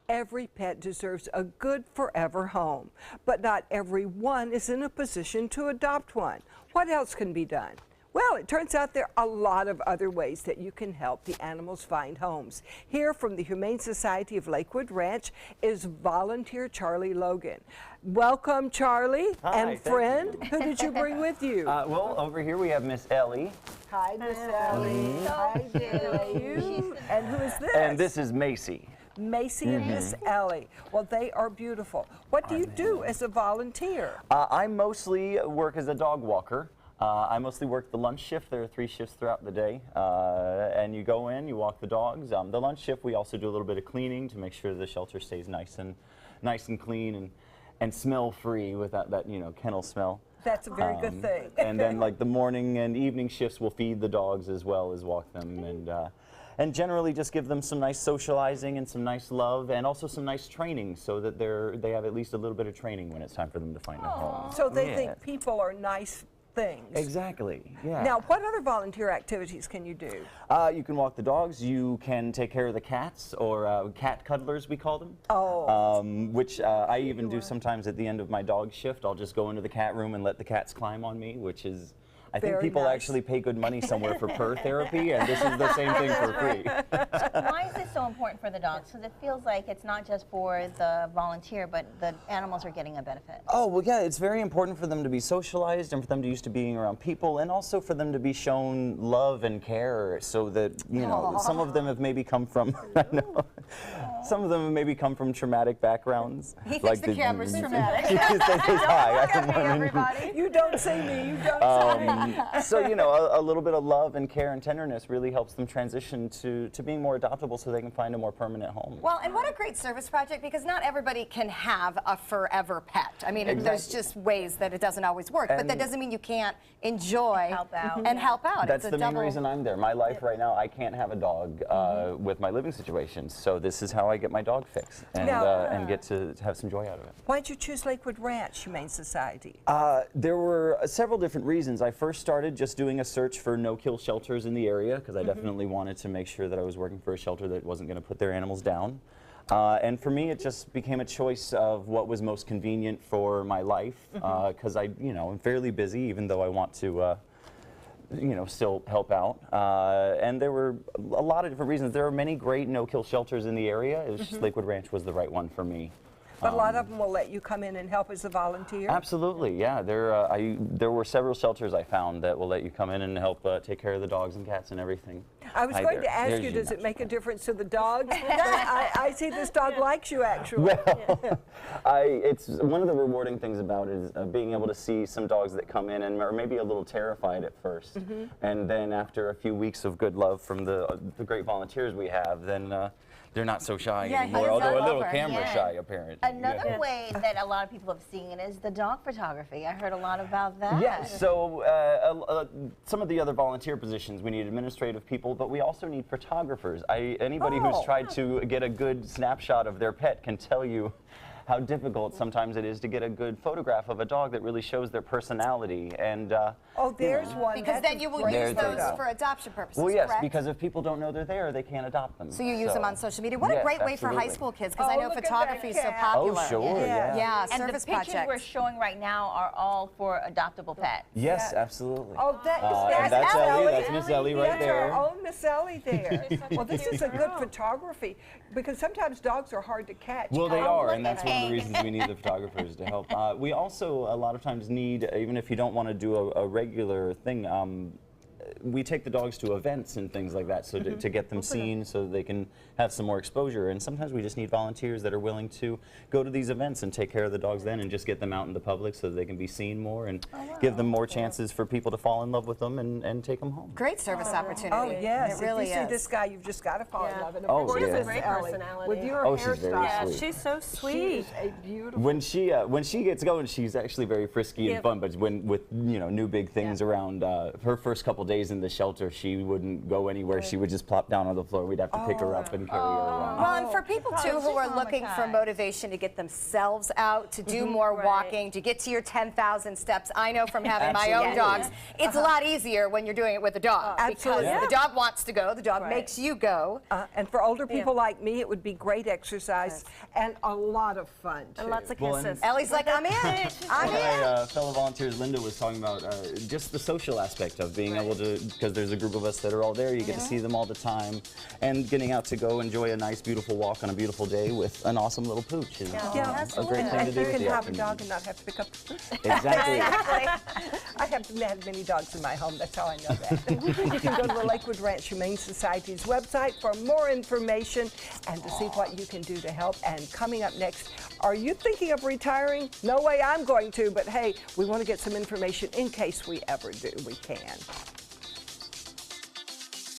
Every pet deserves a good forever home, but not everyone is in a position to adopt one. What else can be done? Well, it turns out there are a lot of other ways that you can help the animals find homes. Here from the Humane Society of Lakewood Ranch is volunteer Charlie Logan. Welcome, Charlie. Hi, and friend, who did you bring with you? Well, over here we have Miss Ellie. Hi, Miss Ellie. Hi, you. And who is this? And this is Macy. Macy and Miss Ellie. Well, they are beautiful. What do you do as a volunteer? I mostly work as a dog walker. I mostly work the lunch shift. There are 3 shifts throughout the day. And you go in, you walk the dogs. The lunch shift, we also do a little bit of cleaning to make sure the shelter stays nice and clean and smell-free without that, kennel smell. That's a very good thing. And then like the morning and evening shifts, we'll feed the dogs as well as walk them and generally just give them some nice socializing and some nice love and also some nice training so that they have at least a little bit of training when it's time for them to find a home. So they think people are nice things. Exactly, yeah. Now, what other volunteer activities can you do? You can walk the dogs, you can take care of the cats, or cat cuddlers we call them. Oh. Which I even do sometimes at the end of my dog shift. I'll just go into the cat room and let the cats climb on me, which is, I think Very people nice. actually pay good money somewhere for purr therapy, and this is the same thing for free. Why is this so important for the dogs? Because it feels like it's not just for the volunteer, but the animals are getting a benefit. Oh, well, yeah, it's very important for them to be socialized and for them to used to being around people and also for them to be shown love and care so that, some of them have maybe come from, I know, some of them have maybe come from traumatic backgrounds. He thinks the camera's traumatic. Everybody. You don't see me, you don't see me. So, a little bit of love and care and tenderness really helps them transition to being more adoptable so they can find a more permanent home. Well, and what a great service project, because not everybody can have a forever pet. I mean, there's just ways that it doesn't always work, but that doesn't mean you can't enjoy and help out. That's it's the main reason I'm there. My life right now, I can't have a dog with my living situation, so this is how I get my dog fixed and get to have some joy out of it. Why did you choose Lakewood Ranch Humane Society? There were several different reasons. I first started just doing a search for no-kill shelters in the area because I definitely wanted to make sure that I was working for a shelter that wasn't going to put their animals down. And for me, it just became a choice of what was most convenient for my life because I'm fairly busy, even though I want to still help out. And there were a lot of different reasons. There are many great no-kill shelters in the area. It was just Lakewood Ranch was the right one for me. But a lot of them will let you come in and help as a volunteer? Absolutely, yeah. There were several shelters I found that will let you come in and help take care of the dogs and cats and everything. I was going to ask you, does it make a difference to the dogs? I see this dog likes you, actually. Well, it's one of the rewarding things about it is being able to see some dogs that come in and are maybe a little terrified at first. And then after a few weeks of good love from the great volunteers we have, then they're not so shy anymore, although a little camera shy, apparently. Another way that a lot of people have seen it is the dog photography. I heard a lot about that. Yes, so some of the other volunteer positions, we need administrative people, but we also need photographers. Anybody who's tried to get a good snapshot of their pet can tell you how difficult sometimes it is to get a good photograph of a dog that really shows their personality. And there's one. Because then you will use those for adoption purposes, well, yes, correct? because if people don't know they're there, they can't adopt them. So you use them on social media. What a great way for high school kids, because I know photography is so popular. Oh, sure, yeah. Yeah, And the service pictures project. we're showing right now are all for adoptable pets. Yes, absolutely. Oh, and that's Ellie. That's Miss Ellie right there. That's our own Miss Ellie there. Well, this is a good photography, because sometimes dogs are hard to catch. Well, they are, and that's one of the reasons we need the photographers to help. We also, a lot of times, need, even if you don't want to do a regular thing, we take the dogs to events and things like that, so to get them seen, so they can have some more exposure. And sometimes we just need volunteers that are willing to go to these events and take care of the dogs then, and just get them out in the public so that they can be seen more and give them more chances for people to fall in love with them and take them home. Great service opportunity. Oh, yes. It really if you is. see this guy, you've just got to fall in love. And Oh, of course, yeah. Miss Great Ellie, personality. with your Oh, she's very hairstyle. sweet. She's so She's sweet. a beautiful. When she gets going, she's actually very frisky and fun. But when with new big things around, her first couple days days in the shelter, she wouldn't go anywhere. She would just plop down on the floor. We'd have to pick her up and carry her around. Well, and for people too who are looking for motivation to get themselves out, to do more walking, to get to your 10,000 steps, I know from having my own dogs, it's a lot easier when you're doing it with a dog. Absolutely. Because the dog wants to go, the dog makes you go. And for older people like me, it would be great exercise and a lot of fun, too. And lots of Well, kisses. Ellie's like, I'm in. I'm One of in. my fellow volunteers, Linda, was talking about just the social aspect of being able to, because there's a group of us that are all there, you get to see them all the time, and getting out to go enjoy a nice, beautiful walk on a beautiful day with an awesome little pooch is a great thing to do You with can the have a afternoon. dog and not have to pick up the food. Exactly. I haven't had many dogs in my home, that's how I know that. You can go to the Lakewood Ranch Humane Society's website for more information and to see what you can do to help. And coming up next, are you thinking of retiring? No way I'm going to, but hey, we want to get some information in case we ever do. We can.